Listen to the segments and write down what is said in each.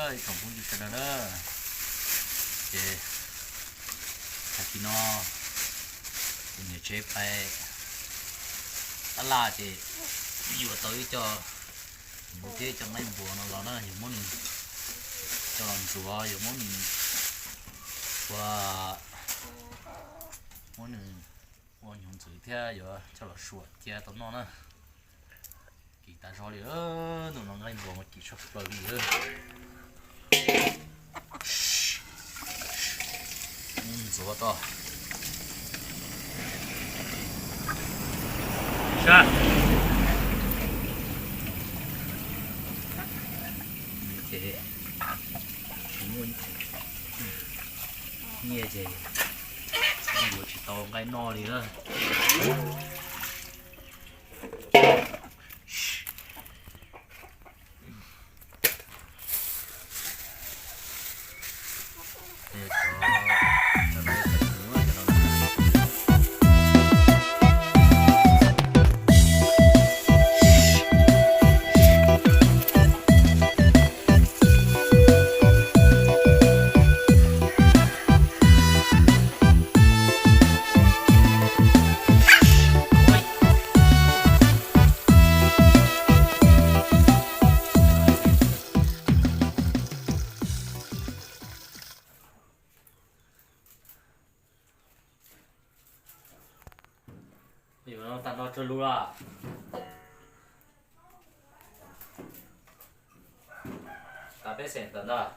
ơi tổng công ty cái đó để thằng kia nó cũng chế phải đó là thì vừa tới cho bố thế trong này bùa nó là nhiều món cho làm chùa nhiều món và món món dùng chữ thế giờ cho là sủa thế tao nó kỳ ta cho đi nó ngay bùa mà kỳ sắp bờ gì chùa to sao thế muốn nghe gì buổi chỉ tao cái no đi nữa nó tao nó chơi luôn à ta bé sen tao đó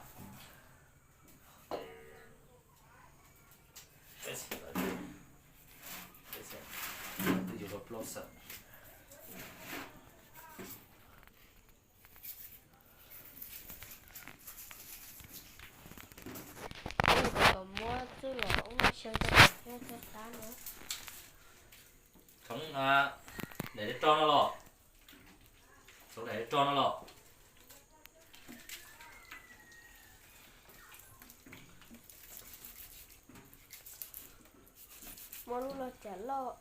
bé sen tự nhiên nó plot sợ mua chứ là ông chơi cho cái cá nữa sống để cho nó lọ sống để cho nó lọ mua lúc là chả lo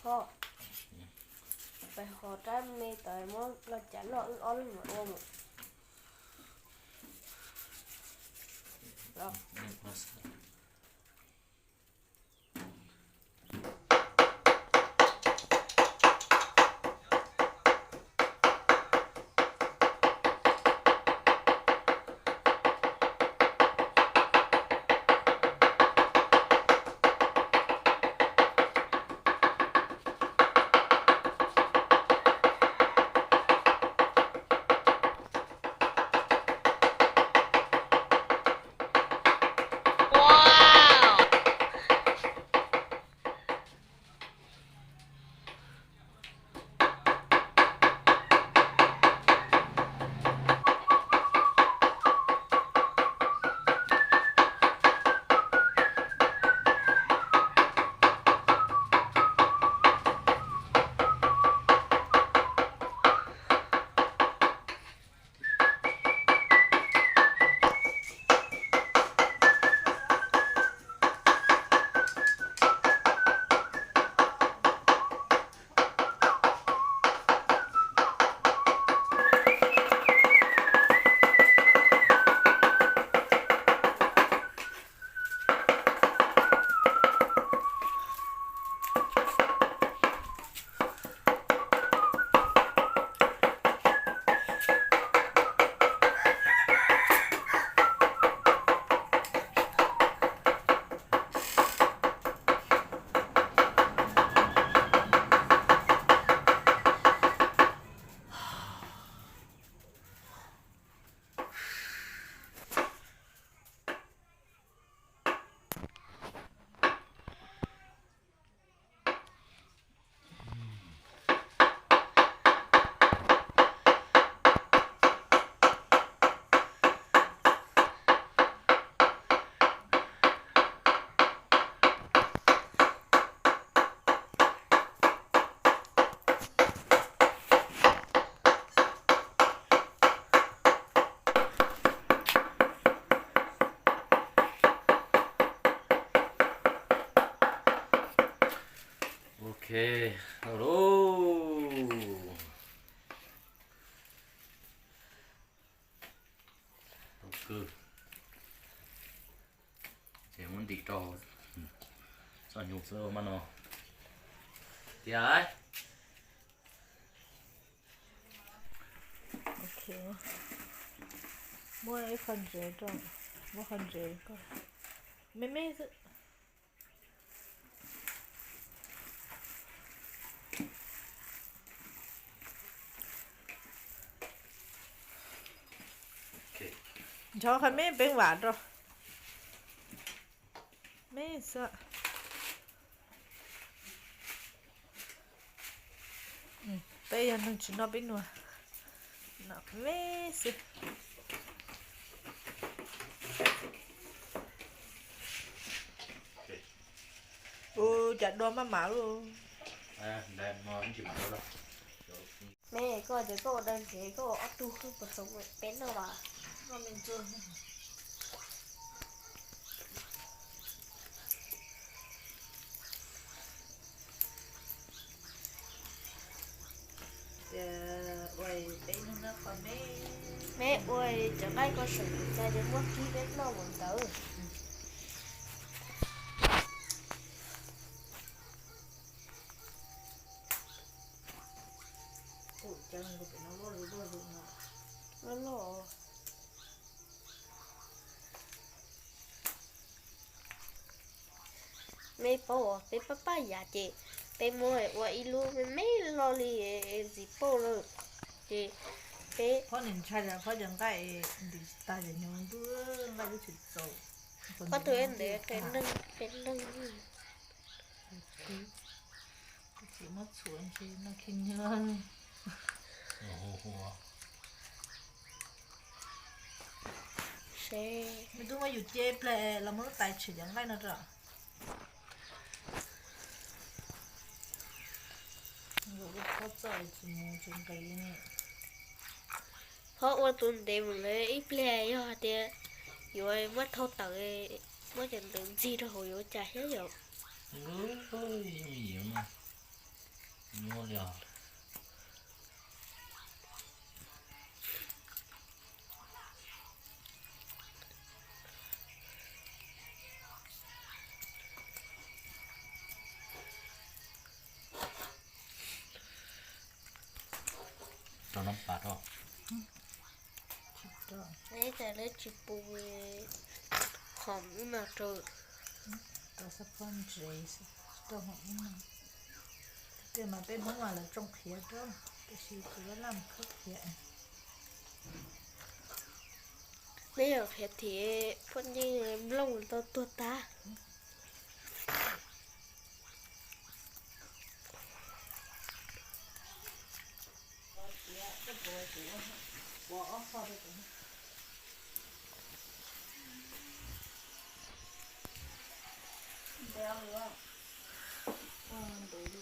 họ phải họ trái mê tới mua là chả lo ăn mà ôm đó hello มันติดต่อสอนอยู่เสื้อมันเนาะเดี๋ยวไอ้โอเคมั่วไอ้คันเจจ้ะว่าคันเจก็ไม่สิชอบคันไม่เป็นหวานหรอไม่สะไปยังนึงชินอบินวะน่ะไม่สิโอ้จัดโดนมาหมาลูกได้มาไม่จิบแล้ว แม่ก็จะก็เดินเฉยก็เอาตู้ขึ้นผสมเป็นหรอวะ ก็เป็นจุดจะไว้เป็นนักความแม่อวยจะได้ก็สนใจจะว่าที่เล็กน้องเหมือนเดิม โอ้จังก็เป็นนักร้องด้วยลูกเนาะ แล้วหรอไม่โป้เป็นป้าป้าอย่าเจเป็นมวยว่าอีลูมันไม่รอลีสิโป้เลยเจเป็น เพราะหนึ่งชายเพราะยังได้ดิตาจะยงด้วยได้จะติดโซ่ เพราะตัวเองเด็กเป็นหนึ่งสีมัดสวนสีนักขินยัน โอ้โห เช่ ไม่ต้องมาอยู่เจ็บเลยเราไม่ต้องตายเฉยยังไงนะจ๊ะเราก็เข้าใจสมองจนไกลนี่ เพราะว่าตุนเต็มเลยไอ้เปลี่ยยอดเดียอยู่ไอ้มัดเท่าเต๋อมัดจะตึงจีเราอยู่ใจเยอะ เฮ้ยมีมั้ยมีเลยอ่ะตอนน้ำปลาทอด คิดว่า นี่แต่เล็กจิปูหอมมาเจอ ตัวสปอนเจสตัวหอมมันเดี๋ยวมาเป็นเมื่อวานเราจงเขียด้วยก็ชีคือว่าลำเขาเขีย ไม่อยากเห็นที่พ่นยิงลงตัวตา 我好的。不要了。对的。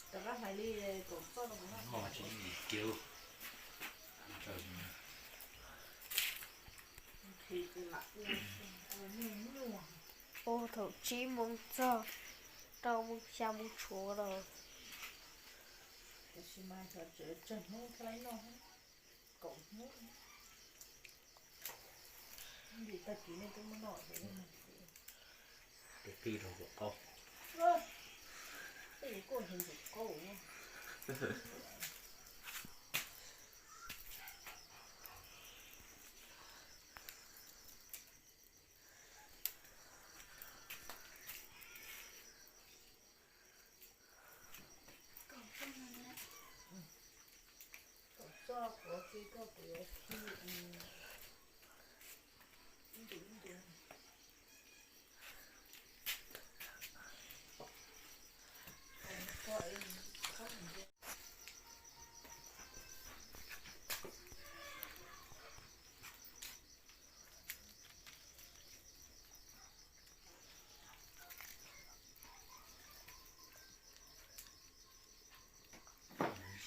แต่ก็ให้ลีกดซ่อนลงมา ห่อชิ้นเกี๊ยว thì cái lạ nhiều โอ้ถูกชี้มึงเจ้าเรามึงชามึงชัวเลย cái gì mà thật sự chân không cái nó cổng hết vì ta chỉ nên tôi muốn nói thế này เด็กพี่เราบอกเขา cái cô hình được cô cho có khi có cái khi đúng gọi không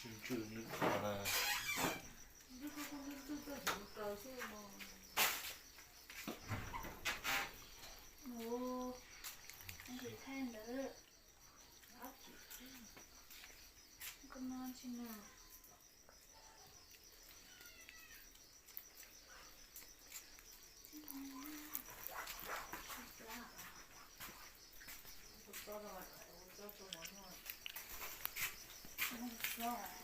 xin chữ nước là Ồ, anh chị than nữa. ชิ้นหน้าตัว